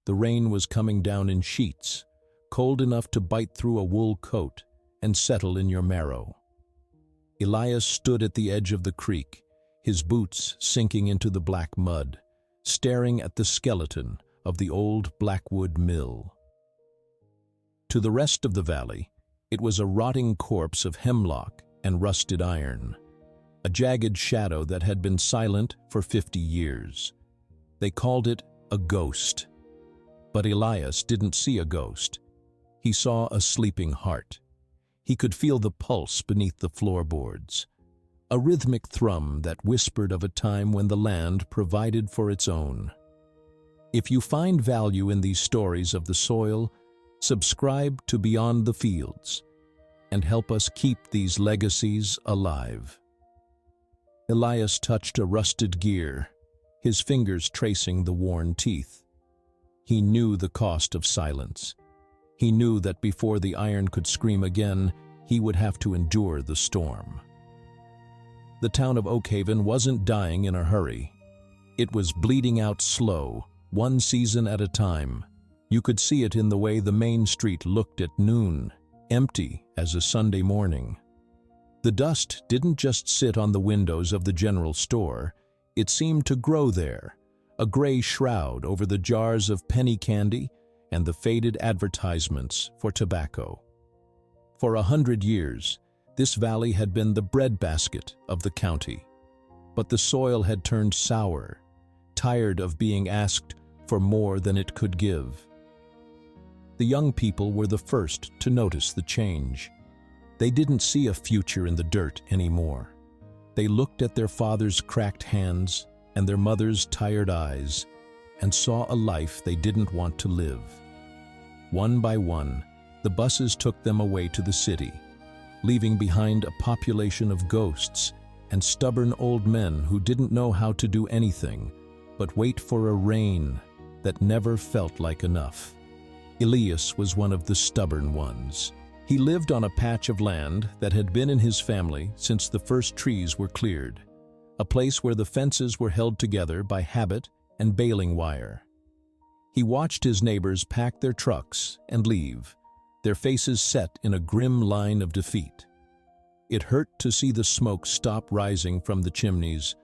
The rain was coming down in sheets, cold enough to bite through a wool coat and settle in your marrow. Elias stood at the edge of the creek, his boots sinking into the black mud, staring at the skeleton of the old Blackwood mill. To the rest of the valley, it was a rotting corpse of hemlock and rusted iron, a jagged shadow that had been silent for 50 years. They called it a ghost. But Elias didn't see a ghost. He saw a sleeping heart. He could feel the pulse beneath the floorboards, a rhythmic thrum that whispered of a time when the land provided for its own. If you find value in these stories of the soil, subscribe to Beyond the Fields and help us keep these legacies alive. Elias touched a rusted gear, his fingers tracing the worn teeth. He knew the cost of silence. He knew that before the iron could scream again, he would have to endure the storm. The town of Oakhaven wasn't dying in a hurry. It was bleeding out slow, one season at a time. You could see it in the way the main street looked at noon, empty as a Sunday morning. The dust didn't just sit on the windows of the general store, it seemed to grow there, a gray shroud over the jars of penny candy and the faded advertisements for tobacco. For 100 years, this valley had been the breadbasket of the county, but the soil had turned sour, tired of being asked for more than it could give. The young people were the first to notice the change. They didn't see a future in the dirt anymore. They looked at their father's cracked hands and their mother's tired eyes and saw a life they didn't want to live. One by one, the buses took them away to the city, leaving behind a population of ghosts and stubborn old men who didn't know how to do anything but wait for a rain that never felt like enough. Elias was one of the stubborn ones. He lived on a patch of land that had been in his family since the first trees were cleared, a place where the fences were held together by habit and baling wire. He watched his neighbors pack their trucks and leave, their faces set in a grim line of defeat. It hurt to see the smoke stop rising from the chimneys,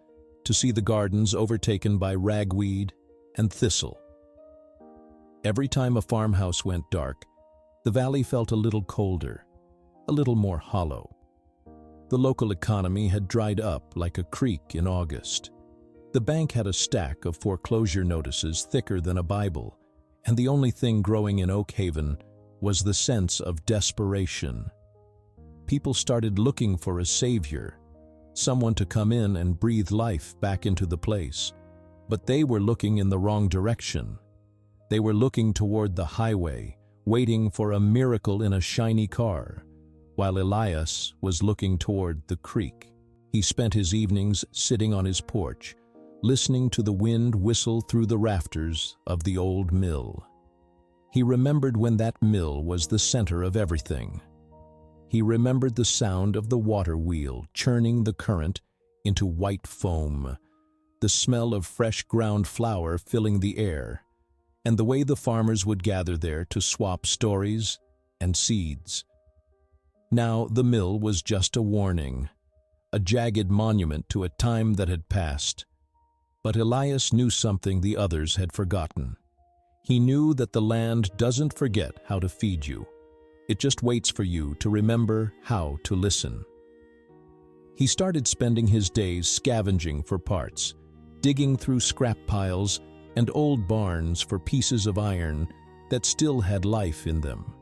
to see the gardens overtaken by ragweed and thistle. Every time a farmhouse went dark, the valley felt a little colder, a little more hollow. The local economy had dried up like a creek in August. The bank had a stack of foreclosure notices thicker than a Bible, and the only thing growing in Oakhaven was the sense of desperation. People started looking for a savior, someone to come in and breathe life back into the place. But they were looking in the wrong direction. They were looking toward the highway, waiting for a miracle in a shiny car, while Elias was looking toward the creek. He spent his evenings sitting on his porch, listening to the wind whistle through the rafters of the old mill. He remembered when that mill was the center of everything. He remembered the sound of the water wheel churning the current into white foam, the smell of fresh ground flour filling the air, and the way the farmers would gather there to swap stories and seeds. Now the mill was just a warning, a jagged monument to a time that had passed. But Elias knew something the others had forgotten. He knew that the land doesn't forget how to feed you. It just waits for you to remember how to listen. He started spending his days scavenging for parts, digging through scrap piles and old barns for pieces of iron that still had life in them.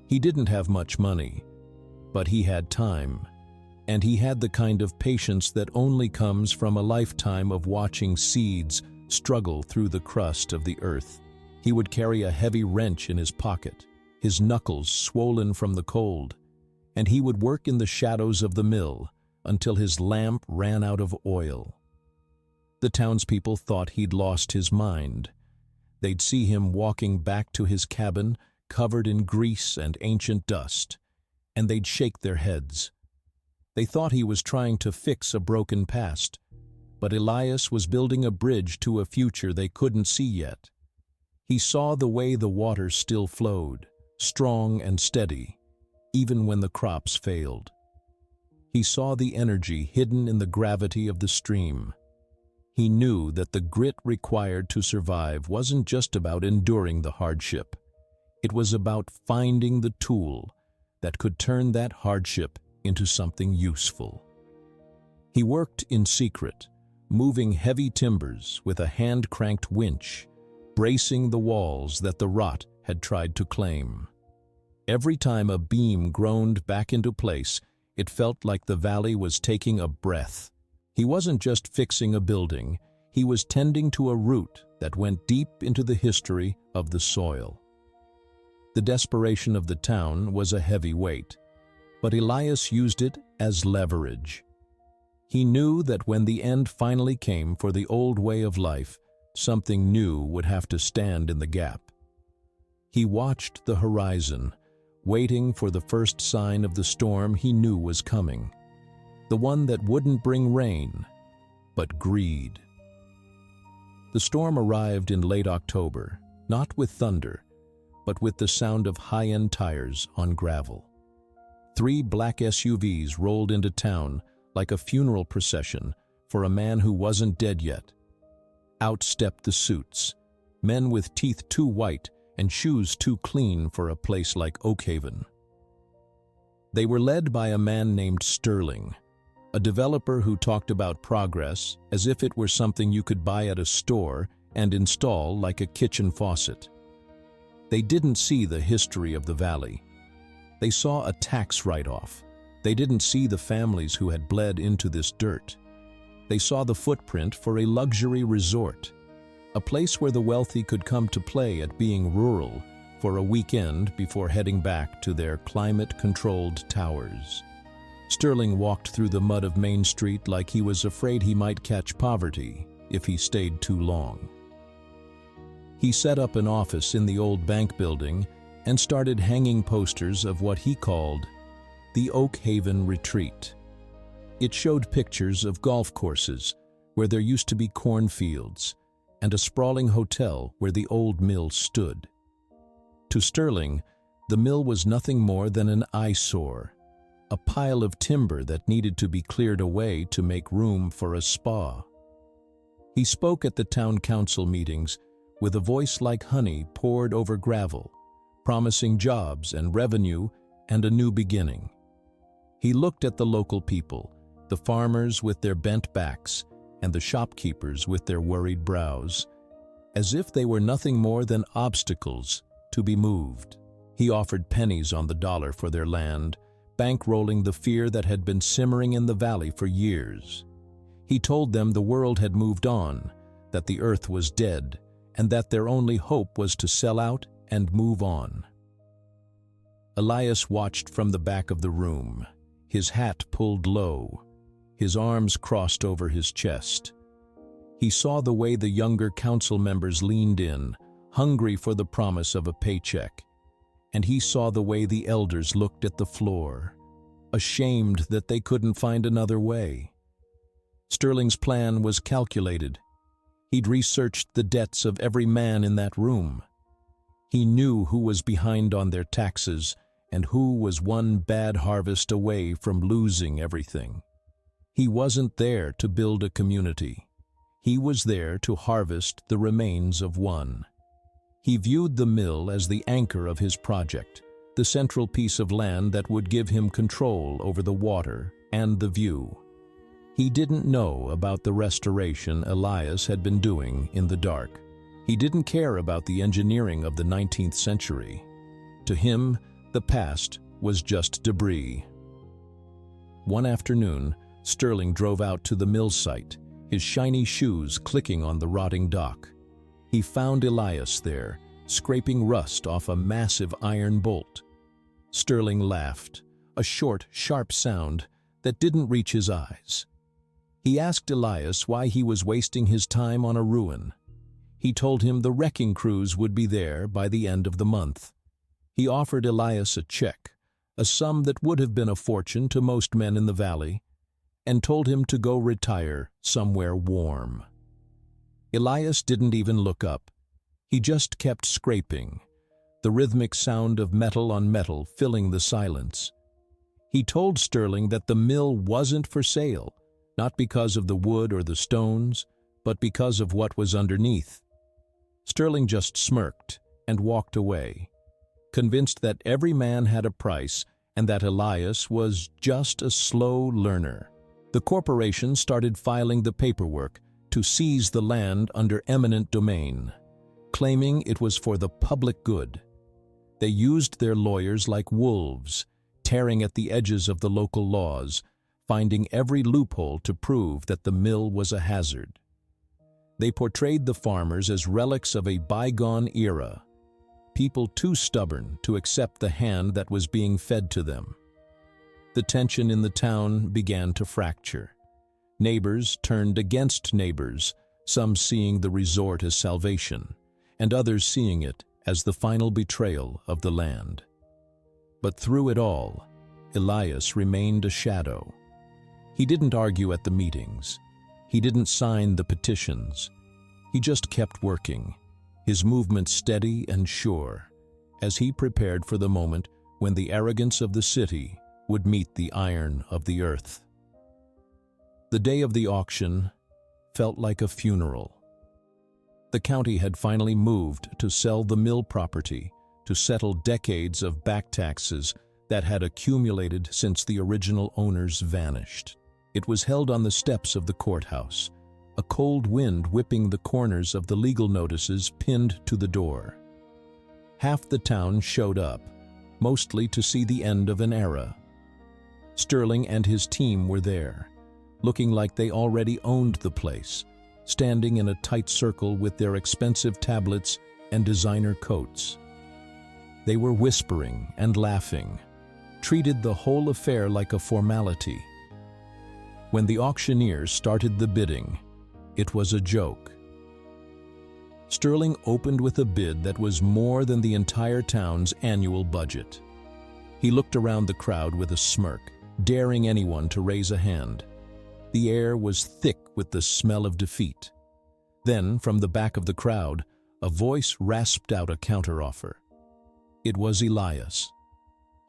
He didn't have much money, but he had time, and he had the kind of patience that only comes from a lifetime of watching seeds struggle through the crust of the earth. He would carry a heavy wrench in his pocket, his knuckles swollen from the cold, and he would work in the shadows of the mill until his lamp ran out of oil. The townspeople thought he'd lost his mind. They'd see him walking back to his cabin covered in grease and ancient dust, and they'd shake their heads. They thought he was trying to fix a broken past, but Elias was building a bridge to a future they couldn't see yet. He saw the way the water still flowed, strong and steady, even when the crops failed. He saw the energy hidden in the gravity of the stream. He knew that the grit required to survive wasn't just about enduring the hardship. It was about finding the tool that could turn that hardship into something useful. He worked in secret, moving heavy timbers with a hand-cranked winch, bracing the walls that the rot had tried to claim. Every time a beam groaned back into place, it felt like the valley was taking a breath. He wasn't just fixing a building, he was tending to a root that went deep into the history of the soil. The desperation of the town was a heavy weight, but Elias used it as leverage. He knew that when the end finally came for the old way of life, something new would have to stand in the gap. He watched the horizon, waiting for the first sign of the storm he knew was coming, the one that wouldn't bring rain, but greed. The storm arrived in late October, not with thunder, but with the sound of high-end tires on gravel. 3 black SUVs rolled into town like a funeral procession for a man who wasn't dead yet. Out stepped the suits, men with teeth too white and shoes too clean for a place like Oakhaven. They were led by a man named Sterling, a developer who talked about progress as if it were something you could buy at a store and install like a kitchen faucet. They didn't see the history of the valley. They saw a tax write-off. They didn't see the families who had bled into this dirt. They saw the footprint for a luxury resort, a place where the wealthy could come to play at being rural for a weekend before heading back to their climate-controlled towers. Sterling walked through the mud of Main Street like he was afraid he might catch poverty if he stayed too long. He set up an office in the old bank building and started hanging posters of what he called the Oakhaven Retreat. It showed pictures of golf courses where there used to be cornfields and a sprawling hotel where the old mill stood. To Sterling, the mill was nothing more than an eyesore, a pile of timber that needed to be cleared away to make room for a spa. He spoke at the town council meetings with a voice like honey poured over gravel, promising jobs and revenue and a new beginning. He looked at the local people, the farmers with their bent backs and the shopkeepers with their worried brows, as if they were nothing more than obstacles to be moved. He offered pennies on the dollar for their land, bankrolling the fear that had been simmering in the valley for years. He told them the world had moved on, that the earth was dead, and that their only hope was to sell out and move on. Elias watched from the back of the room, his hat pulled low, his arms crossed over his chest. He saw the way the younger council members leaned in, hungry for the promise of a paycheck, and he saw the way the elders looked at the floor, ashamed that they couldn't find another way. Sterling's plan was calculated. He'd researched the debts of every man in that room. He knew who was behind on their taxes and who was one bad harvest away from losing everything. He wasn't there to build a community. He was there to harvest the remains of one. He viewed the mill as the anchor of his project, the central piece of land that would give him control over the water and the view. He didn't know about the restoration Elias had been doing in the dark. He didn't care about the engineering of the 19th century. To him, the past was just debris. One afternoon, Sterling drove out to the mill site, his shiny shoes clicking on the rotting dock. He found Elias there, scraping rust off a massive iron bolt. Sterling laughed, a short, sharp sound that didn't reach his eyes. He asked Elias why he was wasting his time on a ruin. He told him the wrecking crews would be there by the end of the month. He offered Elias a check, a sum that would have been a fortune to most men in the valley, and told him to go retire somewhere warm. Elias didn't even look up. He just kept scraping, the rhythmic sound of metal on metal filling the silence. He told Sterling that the mill wasn't for sale, not because of the wood or the stones, but because of what was underneath. Sterling just smirked and walked away, convinced that every man had a price and that Elias was just a slow learner. The corporation started filing the paperwork to seize the land under eminent domain, claiming it was for the public good. They used their lawyers like wolves, tearing at the edges of the local laws, finding every loophole to prove that the mill was a hazard. They portrayed the farmers as relics of a bygone era, people too stubborn to accept the hand that was being fed to them. The tension in the town began to fracture. Neighbors turned against neighbors, some seeing the resort as salvation, and others seeing it as the final betrayal of the land. But through it all, Elias remained a shadow. He didn't argue at the meetings. He didn't sign the petitions. He just kept working, his movement steady and sure, as he prepared for the moment when the arrogance of the city would meet the iron of the earth. The day of the auction felt like a funeral. The county had finally moved to sell the mill property to settle decades of back taxes that had accumulated since the original owners vanished. It was held on the steps of the courthouse, a cold wind whipping the corners of the legal notices pinned to the door. Half the town showed up, mostly to see the end of an era. Sterling and his team were there, looking like they already owned the place, standing in a tight circle with their expensive tablets and designer coats. They were whispering and laughing, treated the whole affair like a formality. When the auctioneers started the bidding, it was a joke. Sterling opened with a bid that was more than the entire town's annual budget. He looked around the crowd with a smirk, daring anyone to raise a hand. The air was thick with the smell of defeat. Then, from the back of the crowd, a voice rasped out a counteroffer. It was Elias.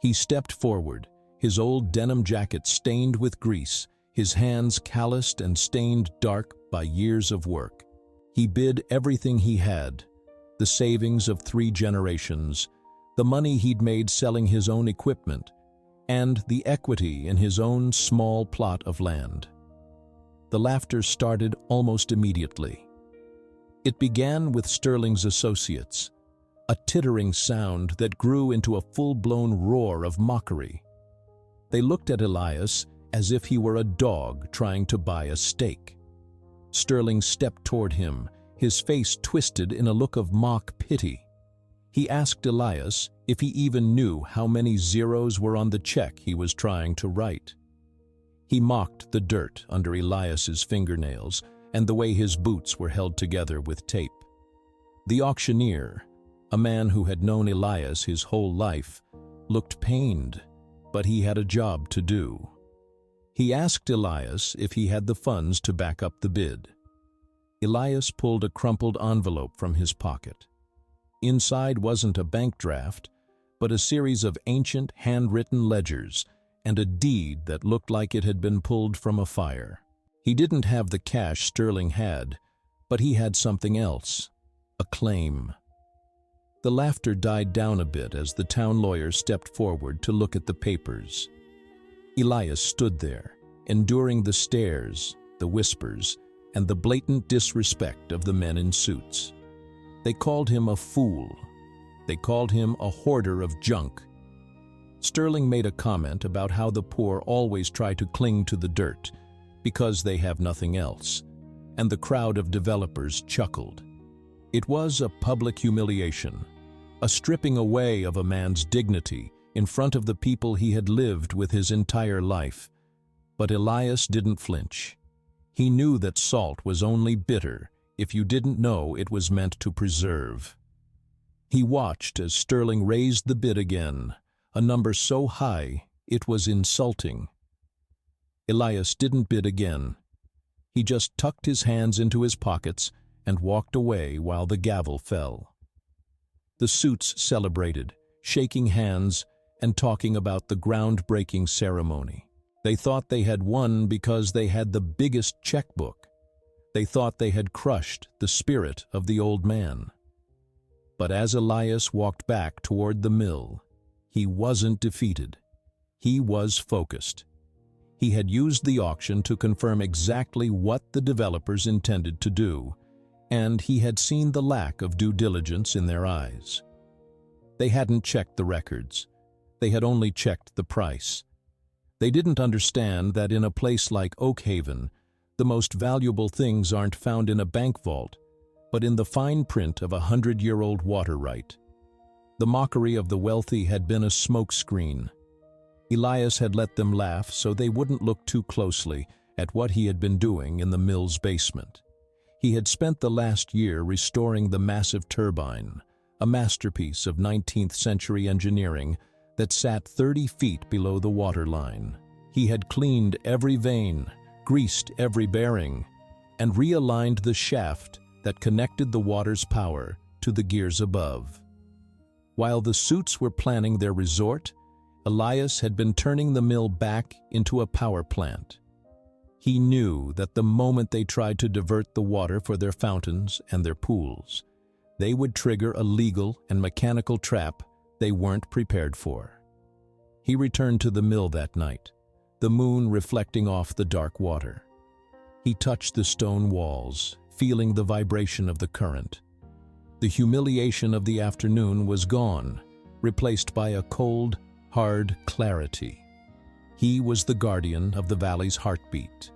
He stepped forward, his old denim jacket stained with grease, his hands calloused and stained dark by years of work. He bid everything he had, the savings of 3 generations, the money he'd made selling his own equipment, and the equity in his own small plot of land. The laughter started almost immediately. It began with Sterling's associates, a tittering sound that grew into a full-blown roar of mockery. They looked at Elias as if he were a dog trying to buy a steak. Sterling stepped toward him, his face twisted in a look of mock pity. He asked Elias if he even knew how many zeros were on the check he was trying to write. He mocked the dirt under Elias's fingernails and the way his boots were held together with tape. The auctioneer, a man who had known Elias his whole life, looked pained, but he had a job to do. He asked Elias if he had the funds to back up the bid. Elias pulled a crumpled envelope from his pocket. Inside wasn't a bank draft, but a series of ancient handwritten ledgers and a deed that looked like it had been pulled from a fire. He didn't have the cash Sterling had, but he had something else, a claim. The laughter died down a bit as the town lawyer stepped forward to look at the papers. Elias stood there, enduring the stares, the whispers, and the blatant disrespect of the men in suits. They called him a fool. They called him a hoarder of junk. Sterling made a comment about how the poor always try to cling to the dirt because they have nothing else, and the crowd of developers chuckled. It was a public humiliation, a stripping away of a man's dignity in front of the people he had lived with his entire life. But Elias didn't flinch. He knew that salt was only bitter if you didn't know it was meant to preserve. He watched as Sterling raised the bid again, a number so high it was insulting. Elias didn't bid again. He just tucked his hands into his pockets and walked away while the gavel fell. The suits celebrated, shaking hands and talking about the groundbreaking ceremony. They thought they had won because they had the biggest checkbook. They thought they had crushed the spirit of the old man. But as Elias walked back toward the mill, he wasn't defeated. He was focused. He had used the auction to confirm exactly what the developers intended to do, and he had seen the lack of due diligence in their eyes. They hadn't checked the records. They had only checked the price. They didn't understand that in a place like Oak Haven, the most valuable things aren't found in a bank vault, but in the fine print of a 100-year-old water right. The mockery of the wealthy had been a smokescreen. Elias had let them laugh so they wouldn't look too closely at what he had been doing in the mill's basement. He had spent the last year restoring the massive turbine, a masterpiece of 19th-century engineering that sat 30 feet below the waterline. He had cleaned every vane, greased every bearing, and realigned the shaft that connected the water's power to the gears above. While the suits were planning their resort, Elias had been turning the mill back into a power plant. He knew that the moment they tried to divert the water for their fountains and their pools, they would trigger a legal and mechanical trap they weren't prepared for. He returned to the mill that night, the moon reflecting off the dark water. He touched the stone walls, feeling the vibration of the current. The humiliation of the afternoon was gone, replaced by a cold, hard clarity. He was the guardian of the valley's heartbeat,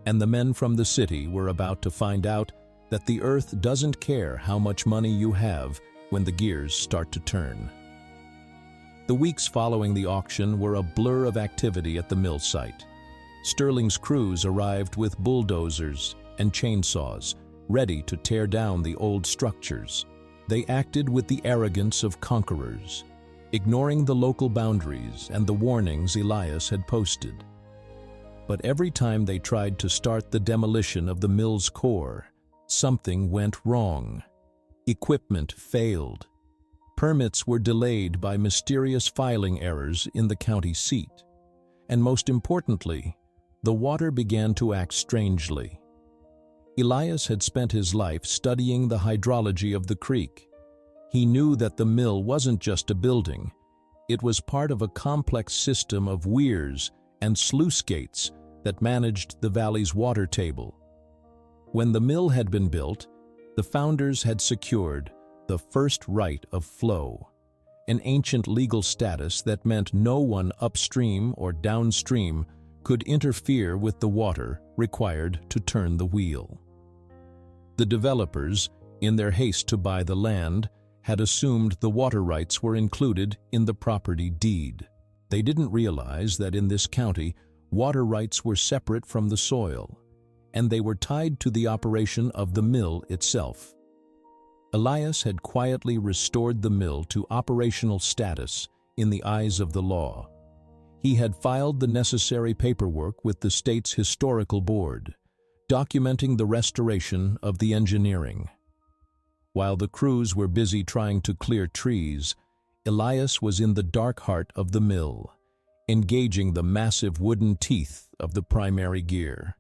and the men from the city were about to find out that the earth doesn't care how much money you have when the gears start to turn. The weeks following the auction were a blur of activity at the mill site. Sterling's crews arrived with bulldozers and chainsaws, ready to tear down the old structures. They acted with the arrogance of conquerors, ignoring the local boundaries and the warnings Elias had posted. But every time they tried to start the demolition of the mill's core, something went wrong. Equipment failed. Permits were delayed by mysterious filing errors in the county seat. And most importantly, the water began to act strangely. Elias had spent his life studying the hydrology of the creek. He knew that the mill wasn't just a building. It was part of a complex system of weirs and sluice gates that managed the valley's water table. When the mill had been built, the founders had secured the first right of flow, an ancient legal status that meant no one upstream or downstream could interfere with the water required to turn the wheel. The developers, in their haste to buy the land, had assumed the water rights were included in the property deed. They didn't realize that in this county, water rights were separate from the soil, and they were tied to the operation of the mill itself. Elias had quietly restored the mill to operational status in the eyes of the law. He had filed the necessary paperwork with the state's historical board, documenting the restoration of the engineering. While the crews were busy trying to clear trees, Elias was in the dark heart of the mill, engaging the massive wooden teeth of the primary gear.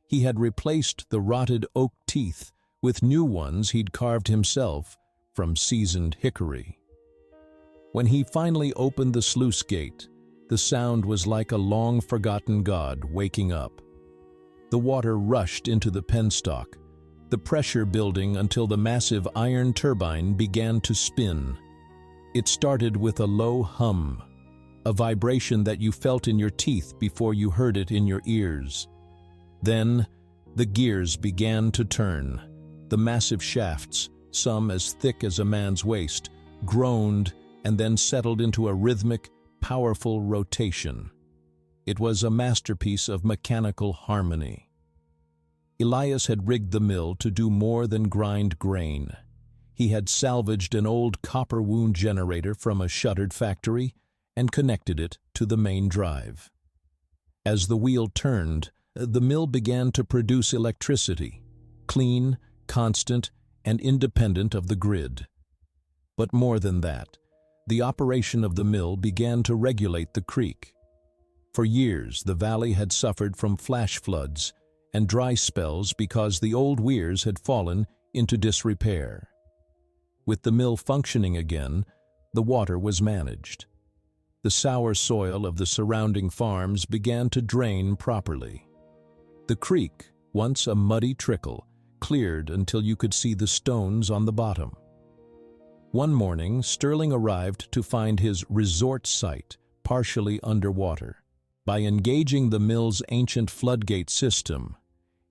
He had replaced the rotted oak teeth with new ones he'd carved himself from seasoned hickory. When he finally opened the sluice gate, the sound was like a long-forgotten god waking up. The water rushed into the penstock, the pressure building until the massive iron turbine began to spin. It started with a low hum, a vibration that you felt in your teeth before you heard it in your ears. Then, the gears began to turn. The massive shafts, some as thick as a man's waist, groaned and then settled into a rhythmic, powerful rotation. It was a masterpiece of mechanical harmony. Elias had rigged the mill to do more than grind grain. He had salvaged an old copper wound generator from a shuttered factory and connected it to the main drive. As the wheel turned, the mill began to produce electricity, clean, constant, and independent of the grid. But more than that, the operation of the mill began to regulate the creek. For years, the valley had suffered from flash floods and dry spells because the old weirs had fallen into disrepair. With the mill functioning again, the water was managed. The sour soil of the surrounding farms began to drain properly. The creek, once a muddy trickle, cleared until you could see the stones on the bottom. One morning, Sterling arrived to find his resort site partially underwater. By engaging the mill's ancient floodgate system,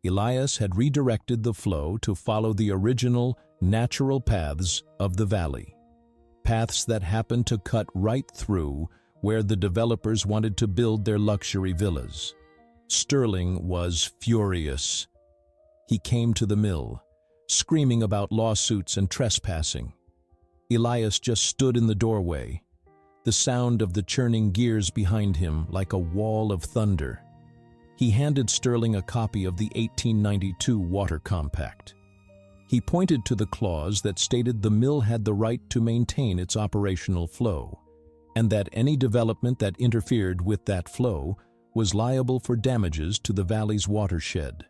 Elias had redirected the flow to follow the original, natural paths of the valley. Paths that happened to cut right through where the developers wanted to build their luxury villas. Sterling was furious. He came to the mill, screaming about lawsuits and trespassing. Elias just stood in the doorway, the sound of the churning gears behind him like a wall of thunder. He handed Sterling a copy of the 1892 Water Compact. He pointed to the clause that stated the mill had the right to maintain its operational flow, and that any development that interfered with that flow was liable for damages to the valley's watershed.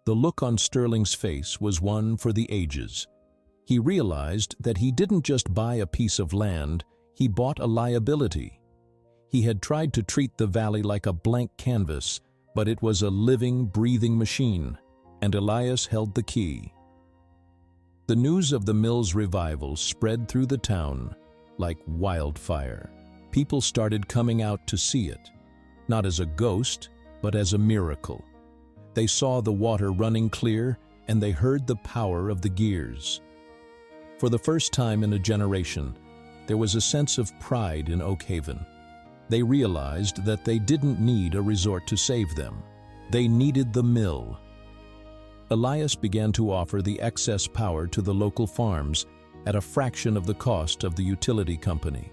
The look on Sterling's face was one for the ages. He realized that he didn't just buy a piece of land, he bought a liability. He had tried to treat the valley like a blank canvas, but it was a living, breathing machine, and Elias held the key. The news of the mill's revival spread through the town like wildfire. People started coming out to see it, not as a ghost, but as a miracle. They saw the water running clear, and they heard the power of the gears. For the first time in a generation, there was a sense of pride in Oak Haven. They realized that they didn't need a resort to save them. They needed the mill. Elias began to offer the excess power to the local farms at a fraction of the cost of the utility company.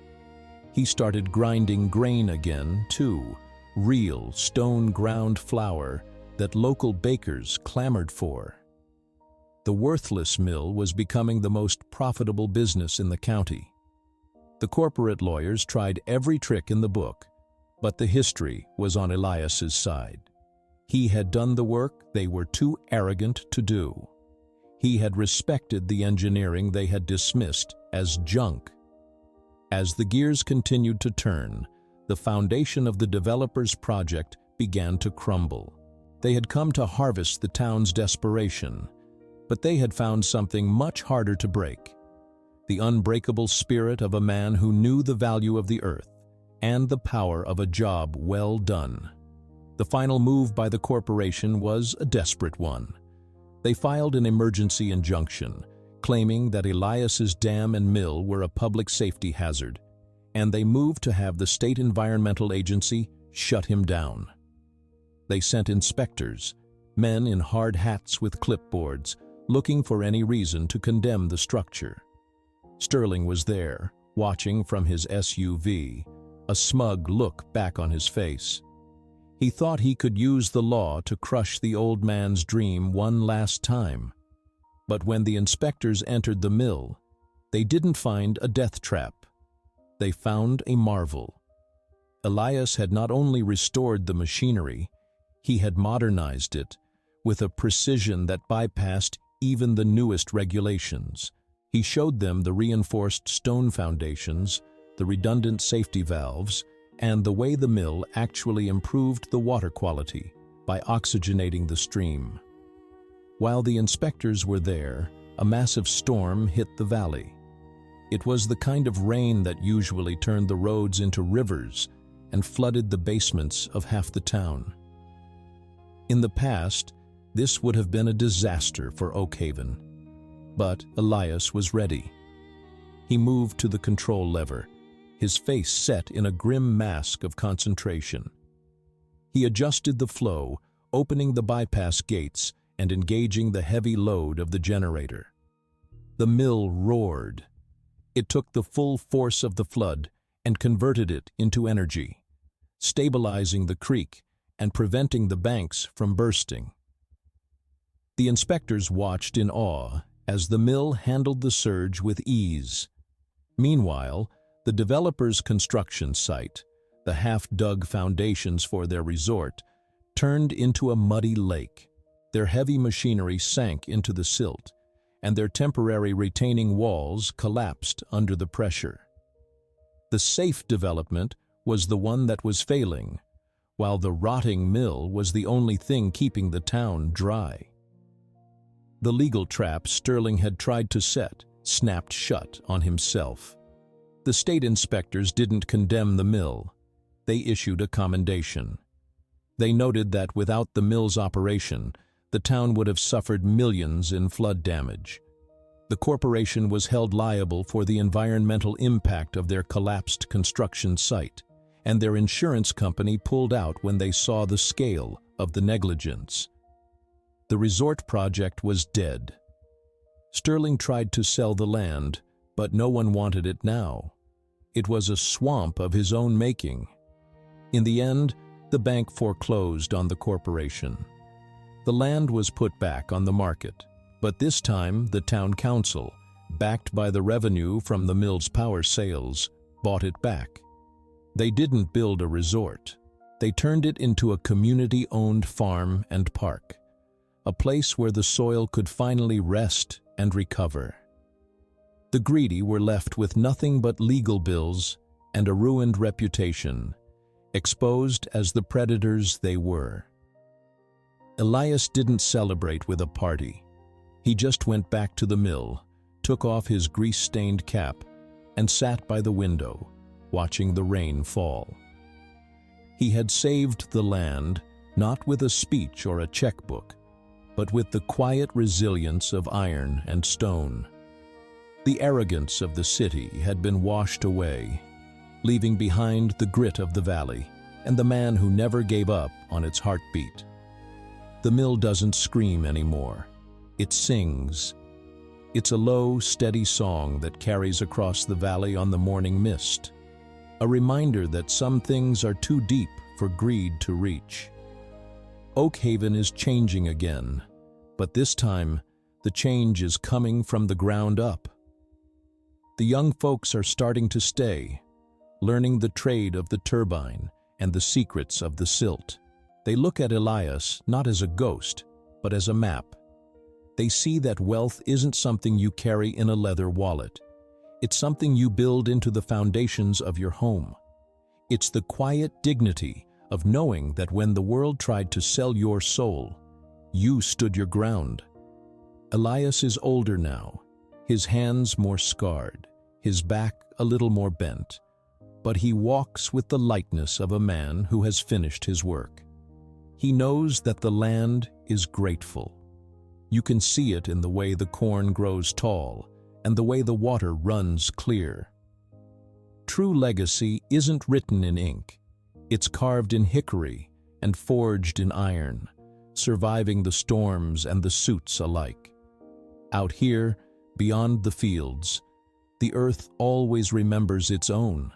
He started grinding grain again, too, real stone-ground flour that local bakers clamored for. The worthless mill was becoming the most profitable business in the county. The corporate lawyers tried every trick in the book, but the history was on Elias's side. He had done the work they were too arrogant to do. He had respected the engineering they had dismissed as junk. As the gears continued to turn, the foundation of the developer's project began to crumble. They had come to harvest the town's desperation, but they had found something much harder to break: the unbreakable spirit of a man who knew the value of the earth and the power of a job well done. The final move by the corporation was a desperate one. They filed an emergency injunction, claiming that Elias's dam and mill were a public safety hazard, and they moved to have the state environmental agency shut him down. They sent inspectors, men in hard hats with clipboards, looking for any reason to condemn the structure. Sterling was there, watching from his SUV, a smug look back on his face. He thought he could use the law to crush the old man's dream one last time. But when the inspectors entered the mill, they didn't find a death trap. They found a marvel. Elias had not only restored the machinery, he had modernized it with a precision that bypassed even the newest regulations. He showed them the reinforced stone foundations, the redundant safety valves, and the way the mill actually improved the water quality by oxygenating the stream. While the inspectors were there, a massive storm hit the valley. It was the kind of rain that usually turned the roads into rivers and flooded the basements of half the town. In the past, this would have been a disaster for Oak Haven. But Elias was ready. He moved to the control lever, his face set in a grim mask of concentration. He adjusted the flow, opening the bypass gates and engaging the heavy load of the generator. The mill roared. It took the full force of the flood and converted it into energy, stabilizing the creek and preventing the banks from bursting. The inspectors watched in awe as the mill handled the surge with ease. Meanwhile, the developer's construction site, the half-dug foundations for their resort, turned into a muddy lake. Their heavy machinery sank into the silt, and their temporary retaining walls collapsed under the pressure. The safe development was the one that was failing, while the rotting mill was the only thing keeping the town dry. The legal trap Sterling had tried to set snapped shut on himself. The state inspectors didn't condemn the mill. They issued a commendation. They noted that without the mill's operation, the town would have suffered millions in flood damage. The corporation was held liable for the environmental impact of their collapsed construction site, and their insurance company pulled out when they saw the scale of the negligence. The resort project was dead. Sterling tried to sell the land, but no one wanted it now. It was a swamp of his own making. In the end, the bank foreclosed on the corporation. The land was put back on the market, but this time the town council, backed by the revenue from the mill's power sales, bought it back. They didn't build a resort. They turned it into a community-owned farm and park, a place where the soil could finally rest and recover. The greedy were left with nothing but legal bills and a ruined reputation, exposed as the predators they were. Elias didn't celebrate with a party. He just went back to the mill, took off his grease-stained cap, and sat by the window, watching the rain fall. He had saved the land, not with a speech or a checkbook, but with the quiet resilience of iron and stone. The arrogance of the city had been washed away, leaving behind the grit of the valley and the man who never gave up on its heartbeat. The mill doesn't scream anymore. It sings. It's a low, steady song that carries across the valley on the morning mist, a reminder that some things are too deep for greed to reach. Oak Haven is changing again, but this time the change is coming from the ground up. The young folks are starting to stay, learning the trade of the turbine and the secrets of the silt. They look at Elias not as a ghost, but as a map. They see that wealth isn't something you carry in a leather wallet. It's something you build into the foundations of your home. It's the quiet dignity of knowing that when the world tried to sell your soul, you stood your ground. Elias is older now, his hands more scarred, his back a little more bent, but he walks with the lightness of a man who has finished his work. He knows that the land is grateful. You can see it in the way the corn grows tall and the way the water runs clear. True legacy isn't written in ink. It's carved in hickory and forged in iron, surviving the storms and the suits alike. Out here, beyond the fields, the earth always remembers its own.